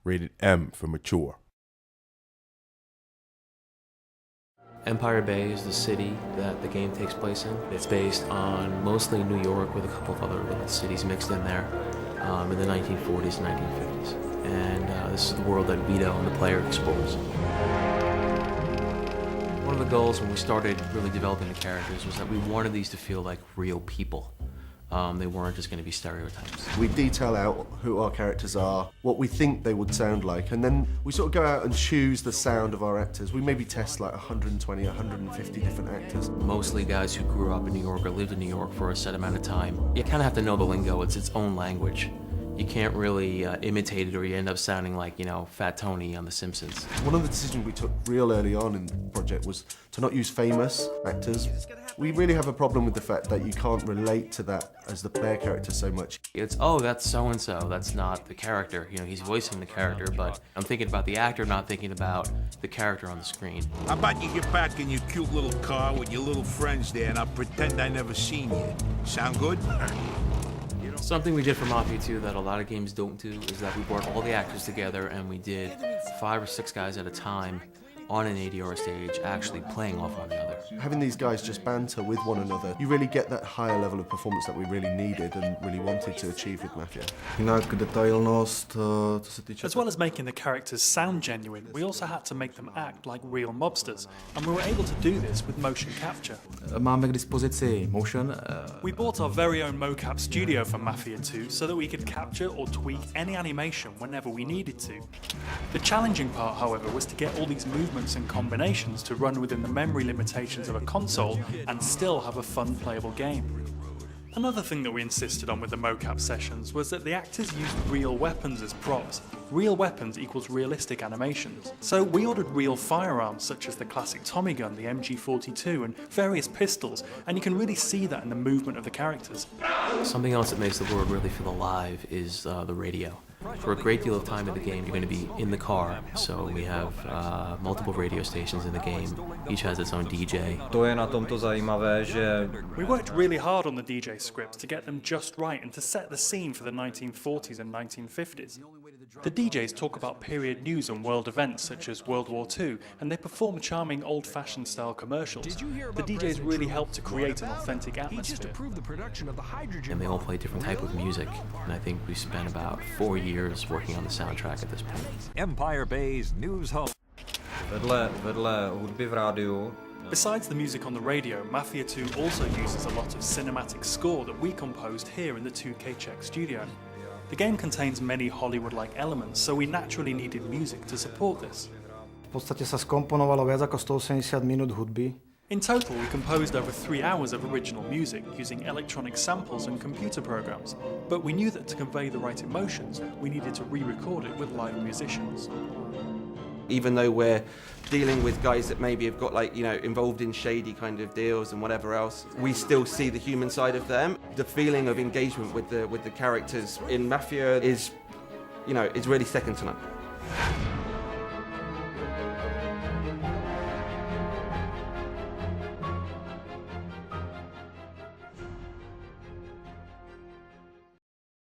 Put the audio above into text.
rated M for mature. Empire Bay is the city that the game takes place in. It's based on mostly New York with a couple of other little cities mixed in there in the 1940s and 1950s. And this is the world that Vito and the player explores. One of the goals when we started really developing the characters was that we wanted these to feel like real people. They weren't just going to be stereotypes. We detail out who our characters are, what we think they would sound like, and then we sort of go out and choose the sound of our actors. We maybe test like 120, 150 different actors. Mostly guys who grew up in New York or lived in New York for a set amount of time. You kind of have to know the lingo. It's its own language. You can't really imitate it or you end up sounding like, you know, Fat Tony on The Simpsons. One of the decisions we took real early on in the project was to not use famous actors. We really have a problem with the fact that you can't relate to that as the player character so much. It's, oh, that's so-and-so, that's not the character. You know, he's voicing the character, but I'm thinking about the actor, not thinking about the character on the screen. How about you get back in your cute little car with your little friends there and I'll pretend I never seen you. Sound good? Something we did for Mafia 2 that a lot of games don't do is that we brought all the actors together and we did 5 or 6 guys at a time on an ADR stage actually playing off one another. Having these guys just banter with one another, you really get that higher level of performance that we really needed and really wanted to achieve with Mafia. As well as making the characters sound genuine, we also had to make them act like real mobsters, and we were able to do this with motion capture. Máme k dispozici motion. We bought our very own mocap studio for Mafia 2 so that we could capture or tweak any animation whenever we needed to. The challenging part, however, was to get all these movements and combinations to run within the memory limitations of a console and still have a fun playable game. Another thing that we insisted on with the mocap sessions was that the actors used real weapons as props. Real weapons equals realistic animations. So we ordered real firearms such as the classic Tommy gun, the MG42 and various pistols, and you can really see that in the movement of the characters. Something else that makes the world really feel alive is the radio. For a great deal of time in the game, you're going to be in the car, so we have multiple radio stations in the game. Each has its own DJ. We worked really hard on the DJ scripts to get them just right and to set the scene for the 1940s and 1950s. The DJs talk about period news and world events such as World War II, and they perform charming old-fashioned style commercials. The DJs really help to create an authentic atmosphere. And they all play different type of music, and I think we spent about 4 years working on the soundtrack at this point. Empire Bay's news hub. Vedle hudby v rádiu. Besides the music on the radio, Mafia 2 also uses a lot of cinematic score that we composed here in the 2K Czech studio. The game contains many Hollywood-like elements, so we naturally needed music to support this. V podstate sa skomponovalo viac ako 180 minút hudby. In total, we composed over 3 hours of original music using electronic samples and computer programs, but we knew that to convey the right emotions, we needed to re-record it with live musicians. Even though we're dealing with guys that maybe have got, like, you know, involved in shady kind of deals and whatever else, we still see the human side of them. The feeling of engagement with the characters in Mafia is, you know, is really second to none.